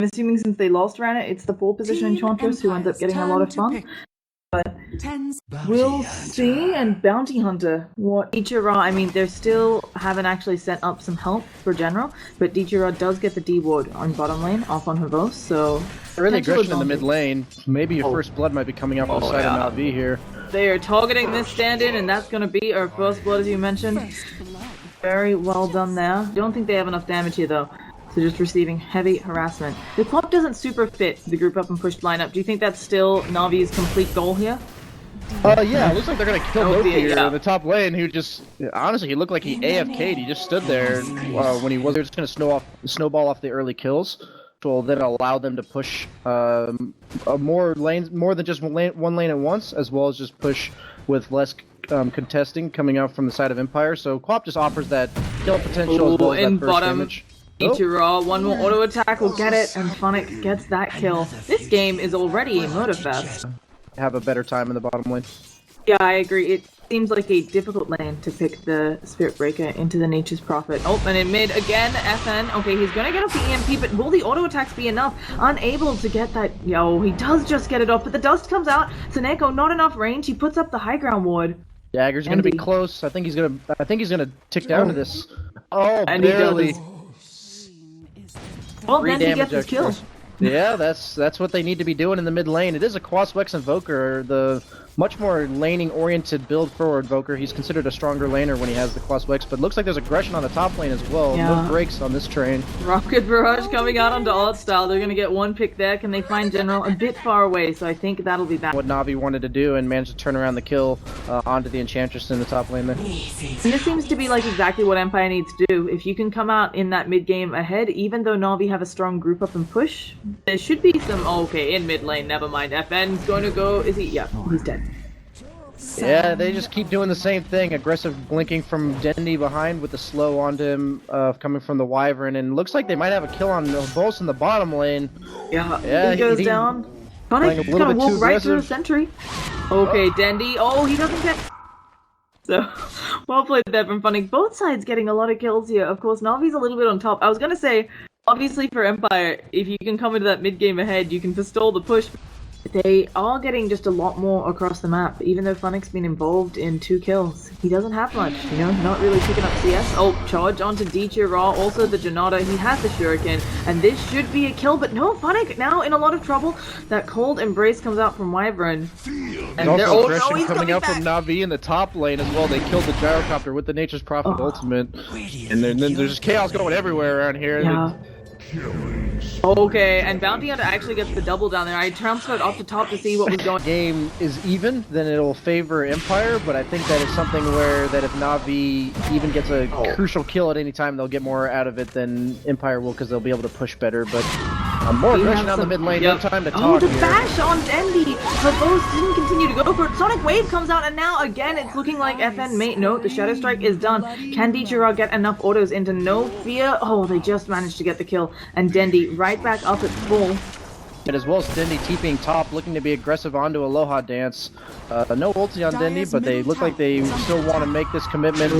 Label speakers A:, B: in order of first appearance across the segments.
A: I'm assuming since they lost Rana, it's the 4th position Enchantress who ends up getting a lot of fun. But we'll see. And Bounty Hunter, what ditya-ra, I mean, they still haven't actually set up some help for General, but ditya-ra does get the D ward on bottom lane, off on Havos, so...
B: Early aggression in the mid lane. Maybe your first blood might be coming up on the side of Navi here.
A: They are targeting this stand-in, and that's going to be our first blood, as you mentioned. Very well done there. Don't think they have enough damage here, though. So just receiving heavy harassment. The clock doesn't super fit the group up and push lineup. Do you think that's still Navi's complete goal here?
B: Yeah, it looks like they're gonna kill Loki here in the top lane, who just, honestly, he looked like he AFK'd. He just stood there when he was just gonna snowball off the early kills, which will then allow them to push more than just one lane at once, as well as just push with less contesting coming out from the side of Empire. So Quap just offers that kill potential as well as that burst damage.
A: ditya-ra, one more auto attack will get it, and Funnik gets that kill. This game is already a murder fest.
B: Have a better time in the bottom lane.
A: Yeah, I agree. It seems like a difficult lane to pick the Spirit Breaker into the Nature's Prophet. Oh, and in mid again, FN. Okay, he's gonna get up the EMP, but will the auto attacks be enough? Unable to get that. Yo, he does just get it off, but the dust comes out. SoNNeikO, not enough range. He puts up the high ground ward.
B: Dagger's gonna be close. I think he's gonna tick down to this. Oh, and barely.
A: Well, then he gets his kill.
B: Yeah, that's what they need to be doing in the mid lane. It is a Quaswex Invoker, the much more laning-oriented build for Invoker. He's considered a stronger laner when he has the Quaswex, but looks like there's aggression on the top lane as well. Yeah. No breaks on this train.
A: Rocket Barrage coming out onto Odd Style. They're going to get one pick there. Can they find General a bit far away? So I think that'll be back.
B: What Navi wanted to do and managed to turn around the kill onto the Enchantress in the top lane there. And
A: this seems to be like exactly what Empire needs to do. If you can come out in that mid-game ahead, even though Navi have a strong group up and push, there should be some... Oh, okay, in mid lane, never mind. FN's going to go... Is he? Yeah, he's dead.
B: Yeah, they just keep doing the same thing. Aggressive blinking from Dendi behind with the slow onto him coming from the Wyvern, and looks like they might have a kill on Boss in the bottom lane.
A: Yeah, he goes down. Funnik's gonna walk right through a sentry. Okay, Dendi. Oh, he doesn't get... So, well played there from Funnik. Both sides getting a lot of kills here. Of course, Navi's a little bit on top. I was gonna say, obviously for Empire, if you can come into that mid-game ahead, you can pistol the push. They are getting just a lot more across the map, even though Funnik's been involved in 2 kills. He doesn't have much, you know, not really picking up CS. Oh, charge onto ditya-ra, also the Janata. He has the Shuriken, and this should be a kill, but no, Funnik now in a lot of trouble. That cold embrace comes out from Wyvern.
B: And also aggression coming out from Navi in the top lane as well. They killed the Gyrocopter with the Nature's Prophet ultimate. And then there's just chaos going everywhere around here.
A: Yeah. Okay, and Bounty Hunter actually gets the double down there. I transferred off the top to see what was going on.
B: Game is even, then it'll favor Empire, but I think that is something where that if Navi even gets a crucial kill at any time, they'll get more out of it than Empire will because they'll be able to push better. But more aggression on the mid lane, no time to talk.
A: Oh, the bash on Dendi! Havos didn't continue to go for it. Sonic Wave comes out, and now again it's looking like FN may... No, the Shadow Strike is done. Can ditya-ra get enough autos into No Fear? Oh, they just managed to get the kill. And Dendi right back up at full.
B: And as well as Dendi TPing top, looking to be aggressive onto Alohadance. No ulti on Dendi, but they look like they still want to make this commitment.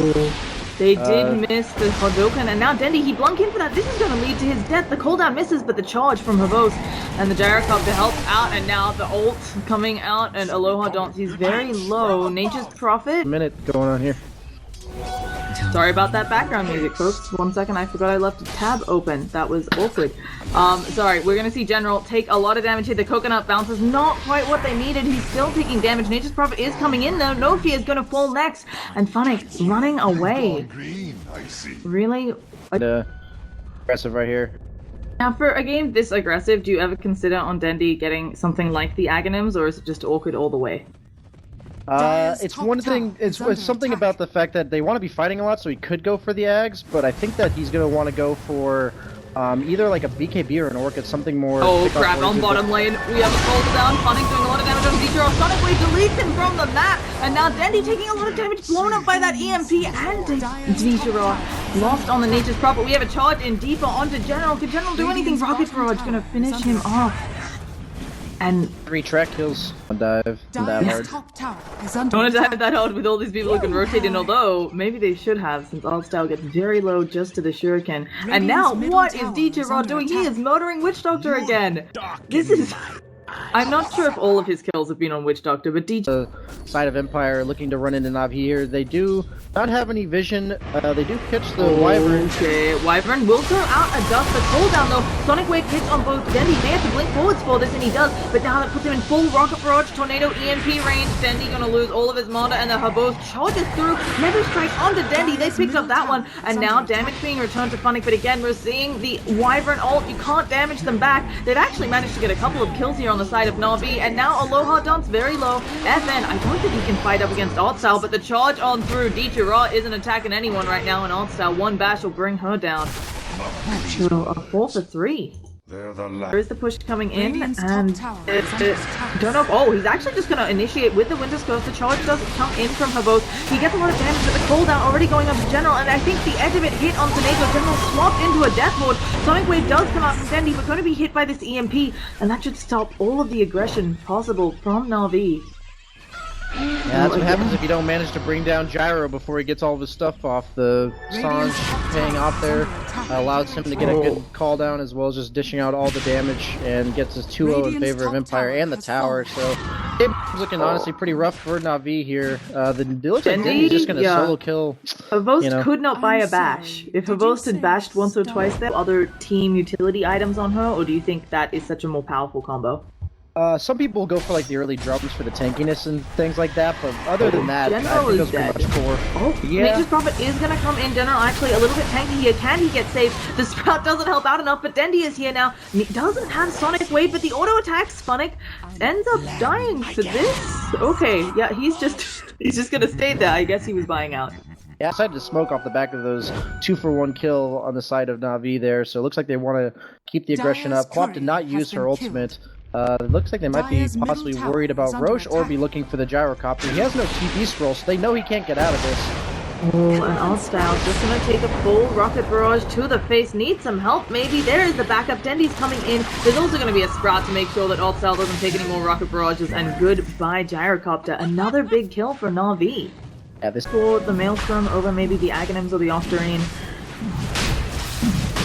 A: They did miss the Hadouken, and now Dendi, he blunk in for that. This is going to lead to his death. The cooldown misses, but the charge from Havos and the Gyrocopter help out, and now the ult coming out, and Alohadance, he's very low. Nature's Prophet.
B: Minute going on here.
A: Sorry about that background music, folks. 1 second, I forgot I left a tab open. That was awkward. Sorry, we're gonna see General take a lot of damage here. The coconut bounce is not quite what they needed. He's still taking damage. Nature's Prophet is coming in though. No Fear is gonna fall next. And Funnik running away. Really?
B: Aggressive right here.
A: Now for a game this aggressive, do you ever consider on Dendi getting something like the Aghanims, or is it just awkward all the way?
B: It's one thing, it's something about the fact that they want to be fighting a lot, so he could go for the Ags, but I think that he's going to want to go for either like a BKB or an Orchid, something more...
A: Oh crap, on bottom lane, we have a cooldown. Funnik doing a lot of damage on ditya-ra. Sonic Wave deletes him from the map, and now Dendi taking a lot of damage, blown up by that EMP, and ditya-ra lost on the Nature's Prophet. We have a charge in deeper onto General. Can General do anything? Rocket Barrage gonna finish him off. And
B: 3 track kills on dive that hard.
A: I want to dive that hard with all these people who can rotate in, although maybe they should have, since Altstyle gets very low just to the shuriken. And now, what is ditya-ra doing? He is murdering Witch Doctor again! This is... I'm not sure if all of his kills have been on Witch Doctor, but ditya...
B: Side of Empire looking to run into Navi here. They do not have any vision. They do catch the Wyvern.
A: Okay, Wyvern will go out and does the cooldown though. Sonic Wave hits on both Dendi. May have to blink forwards for this, and he does. But now that puts him in full Rocket Barrage, Tornado EMP range. Dendi gonna lose all of his mana, and the Habos charges through. Nether Strike onto Dendi. They picked up that one, and now damage being returned to Funnik. But again, we're seeing the Wyvern ult. You can't damage them back. They've actually managed to get a couple of kills here on the side of Navi, and now Alohadance very low. FN, I don't think he can fight up against Altstyle, but the charge on through ditya-ra isn't attacking anyone right now, and Altstyle, one bash will bring her down. So a 4 for 3. There is the push coming in, and don't know if, oh, he's actually just going to initiate with the Winter's Curse. The charge does come in from Habos. He gets a lot of damage, but the cooldown already going on to General, and I think the edge of it hit on SoNNeikO. General swapped into a Death Ward. Sonic Wave does come out from Dendi, but going to be hit by this EMP, and that should stop all of the aggression possible from Navi.
B: Yeah, that's what happens if you don't manage to bring down Gyro before he gets all of his stuff off. The Sange paying off there allows him to get a good call down, as well as just dishing out all the damage, and gets his 2-0 in favor of Empire and the tower. So it's looking honestly pretty rough for Navi here. It looks like Dendi's just going to solo kill.
A: Havost could not buy a bash. If Havost had bashed once or twice, there other team utility items on her, or do you think that is such a more powerful combo?
B: Some people go for like the early drums for the tankiness and things like that, but other than that,
A: General
B: I think
A: is
B: those
A: dead.
B: pretty much core.
A: Oh,
B: yeah.
A: Nature's Prophet is gonna come in. General actually a little bit tanky here. Can he get saved? The Sprout doesn't help out enough, but Dendi is here now. He doesn't have Sonic Wave, but the auto attacks Funnik ends up dying to this. Okay, yeah, he's just gonna stay there. I guess he was buying out.
B: Yeah, I decided to smoke off the back of those 2-for-1 kill on the side of Navi there, so it looks like they want to keep the aggression up. Quap did not use her ultimate. It looks like they might be possibly worried about Roche or be looking for the gyrocopter. He has no TP scroll, so they know he can't get out of this.
A: Oh, and Altstyle just gonna take a full Rocket Barrage to the face. Needs some help, maybe. There is the backup. Dendi's coming in. There's also gonna be a Sprout to make sure that Altstyle doesn't take any more Rocket Barrages, and goodbye Gyrocopter. Another big kill for Navi.
B: Yeah, this
A: for the Maelstrom over maybe the Aghanims or the Octarine.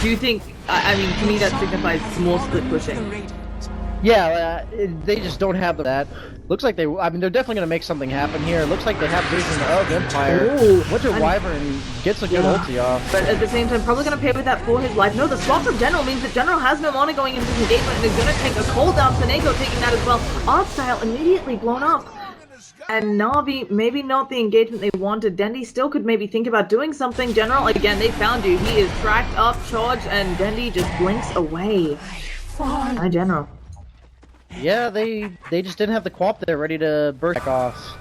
A: Do you think, I mean, to me that signifies more split pushing.
B: Yeah, they just don't have that. Looks like they're definitely going to make something happen here. Looks like they have vision of Empire. Winter Wyvern gets a good ulti off.
A: But at the same time, probably going to pay with that for his life. No, the swap from General means that General has no mana going into this engagement and is going to take a cooldown. SoNNeikO taking that as well. Altstyle immediately blown up. And Navi, maybe not the engagement they wanted. Dendi still could maybe think about doing something. General, again, they found you. He is tracked up, charged, and Dendi just blinks away. Hi, General.
B: Yeah, they just didn't have the Quap there ready to burst back off.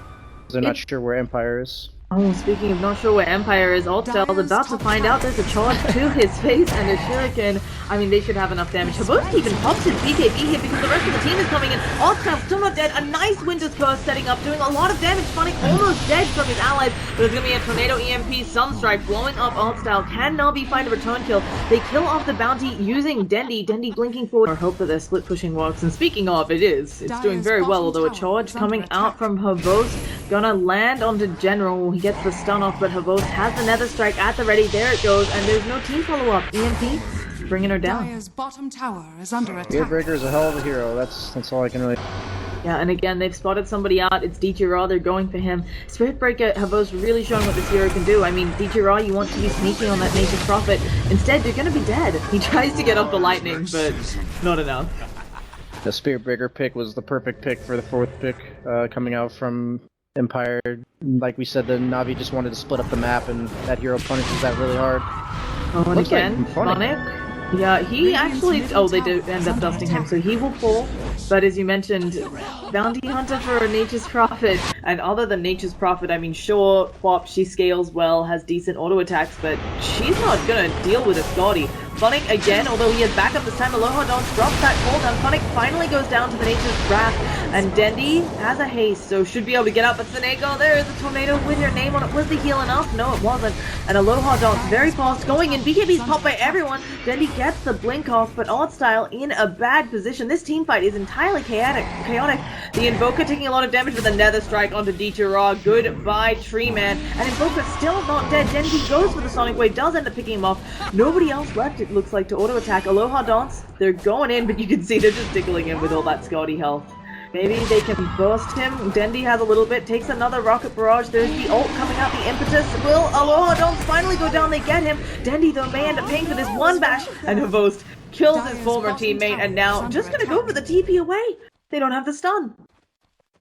B: They're not sure where Empire is.
A: Oh, speaking of not sure where Empire is, Altstyle is about to find out. There's a charge to his face and a shuriken. I mean, they should have enough damage. Habos even pops his BKB here because the rest of the team is coming in. Altstyle still not dead. A nice Winter's Curse setting up, doing a lot of damage. Funnik almost dead from his allies, but there's going to be a Tornado EMP Sunstrike blowing up Altstyle. Can Navi find a return kill? They kill off the bounty using Dendi. Dendi blinking forward. I hope that their split pushing works. And speaking of, it is. It's doing very well, although a charge coming out from Habos. Gonna land onto General. He gets the stun off, but Habos has the Nether Strike at the ready. There it goes, and there's no team follow-up. EMP bringing her down.
C: Dire's bottom tower is under attack.
B: Beardbreaker is a hell of a hero. That's all I can really...
A: Yeah, and again, they've spotted somebody out. It's ditya-ra. They're going for him. Spiritbreaker, Habos really showing what this hero can do. I mean, ditya-ra, you want to be sneaky on that Nature's Prophet. Instead, you're going to be dead. He tries to get off the lightning, but not enough.
B: The Spiritbreaker pick was the perfect pick for the 4th pick coming out from Empire. Like we said, the Navi just wanted to split up the map, and that hero punishes that really hard.
A: Oh, and again, Funnik. Yeah, he actually... Oh, they did end up dusting him, so he will fall. But as you mentioned, Bounty Hunter for Nature's Prophet. And other than Nature's Prophet, I mean, sure, Quap, she scales well, has decent auto attacks, but she's not gonna deal with a Scotty. Funnik, again, although he has backup this time, Alohadance drops that cooldown. Funnik finally goes down to the Nature's Wrath. And Dendi has a haste, so should be able to get up. But SoNNeikO, there is a tornado with her name on it. Was the heal enough? No, it wasn't. And Alohadance very fast going in. BKB's popped by everyone. Dendi gets the blink off, but Artstyle in a bad position. This team fight is entirely chaotic. The Invoker taking a lot of damage with a Nether Strike onto ditya-ra. Goodbye, Tree Man. And Invoker still not dead. Dendi goes for the Sonic Wave, does end up picking him off. Nobody else left, it looks like, to auto attack. Alohadance, they're going in, but you can see they're just tickling him with all that Scotty health. Maybe they can burst him. Dendi has a little bit, takes another rocket barrage. There's the ult coming out, the impetus. Will Alohadance finally go down? They get him. Dendi, though, may end up paying for this one bash. And Havost kills his former teammate and now just gonna go for the TP away. They don't have the stun.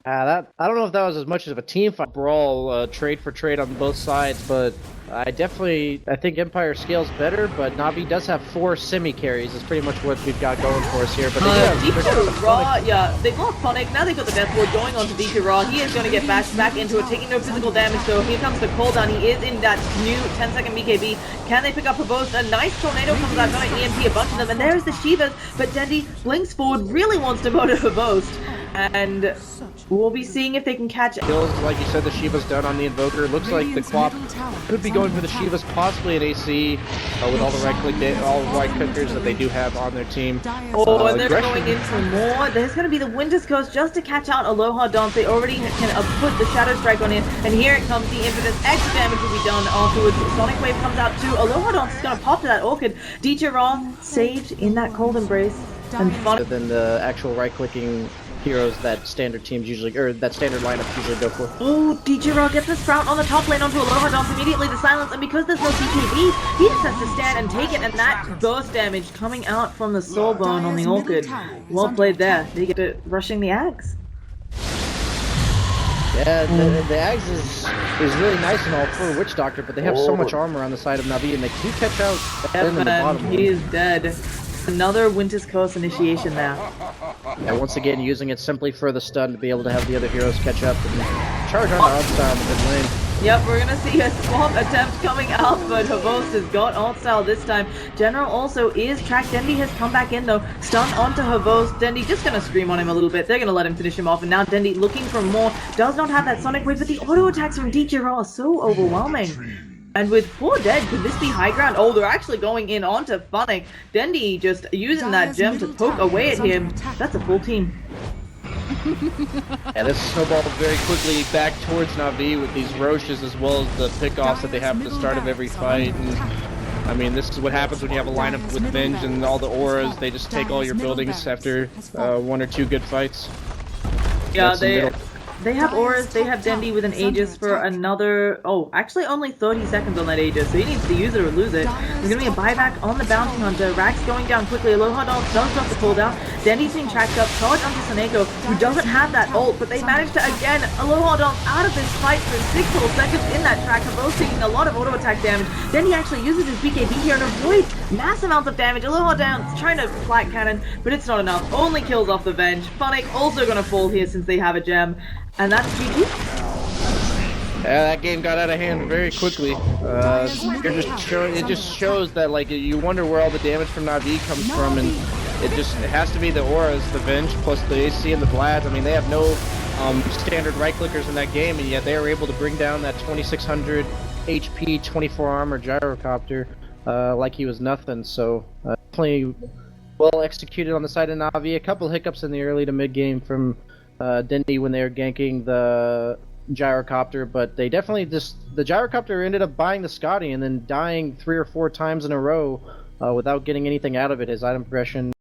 B: I don't know if that was as much of a team fight brawl, trade for trade on both sides, but I think Empire scales better, but Na'Vi does have 4 semi-carries, is pretty much what we've got going for us here. But
A: ditya-ra, yeah, they've lost Funnik, now they've got the Death Ward going on to ditya-ra. He is going to get bashed back into it, taking no physical damage, so here comes the cooldown. He is in that new 10-second BKB. Can they pick up Havost? A nice tornado comes out, going to EMP a bunch of them, and there's the Shivas, but Dendi blinks forward, really wants to vote Havost. And we'll be seeing if they can catch it.
B: Kills, like you said, the Shiva's done on the Invoker. Looks like the Quap could be going for the Shivas, possibly an AC, with all the right clickers that they do have on their team.
A: Oh, and they're going in for more. There's going to be the Winter's Curse just to catch out Alohadance. They already can put the Shadow Strike on him, and here it comes, the Impetus. Extra damage will be done afterwards. Sonic Wave comes out too. Alohadance is going to pop to that Orchid. ditya-ra saved in that Cold Embrace. And fun
B: than the actual right-clicking heroes that standard teams usually, or that standard lineups usually go for.
A: Oh, ditya-ra gets the Sprout on the top lane onto Alohadance, immediately the silence, and because there's no BKB, he just has to stand and take it, and that burst damage coming out from the Soulbone on the Orchid. Well played there. They get it rushing the Ags.
B: Yeah, the Ags is really nice and all for Witch Doctor, but they have so much armor on the side of Na'Vi, and they do catch out in the bottom.
A: He is dead. Another Winter's Curse initiation there.
B: Yeah, once again, using it simply for the stun to be able to have the other heroes catch up and charge on Artstyle in the mid lane.
A: Yep, we're gonna see a swamp attempt coming out, but Havost has got Artstyle this time. General also is tracked. Dendi has come back in though. Stun onto Havost. Dendi just gonna scream on him a little bit. They're gonna let him finish him off, and now Dendi looking for more. Does not have that Sonic Wave, but the auto attacks from ditya-ra are so overwhelming. And with 4 dead, could this be high ground? Oh, they're actually going in onto Funnik. Dendi just using that gem to poke away at him. That's a full team.
B: Yeah, this snowballed very quickly back towards Na'Vi with these Roches as well as the pickoffs that they have at the start of every fight. And, I mean, this is what happens when you have a lineup with Venge and all the auras. They just take all your buildings after 1 or 2 good fights.
A: Yeah, they have auras, they have Dendi with an Aegis for another, actually only 30 seconds on that Aegis, so he needs to use it or lose it. There's gonna be a buyback on the Bounty Hunter. Rax going down quickly. Alohadance does drop the cooldown. Dendi's being tracked up, charge onto SoNNeikO, who doesn't have that ult, but they managed to, again, Alohadance out of this fight for 6 whole seconds in that track. Both taking a lot of auto attack damage. Dendi actually uses his BKB here and avoids mass amounts of damage. Alohadance trying to flat cannon, but it's not enough. Only kills off the Venge. Funnik also gonna fall here since they have a gem. And that's GG.
B: Yeah, that game got out of hand very quickly. It just shows that, like, you wonder where all the damage from Na'Vi comes from, and it has to be the auras, the Venge, plus the AC and the Vlads. I mean, they have no standard right clickers in that game, and yet they were able to bring down that 2600 HP, 24 armor gyrocopter like he was nothing. So definitely well executed on the side of Na'Vi. A couple hiccups in the early to mid game from Dendi when they were ganking the gyrocopter, but they definitely the gyrocopter ended up buying the Scotty and then dying 3 or 4 times in a row without getting anything out of it. His item progression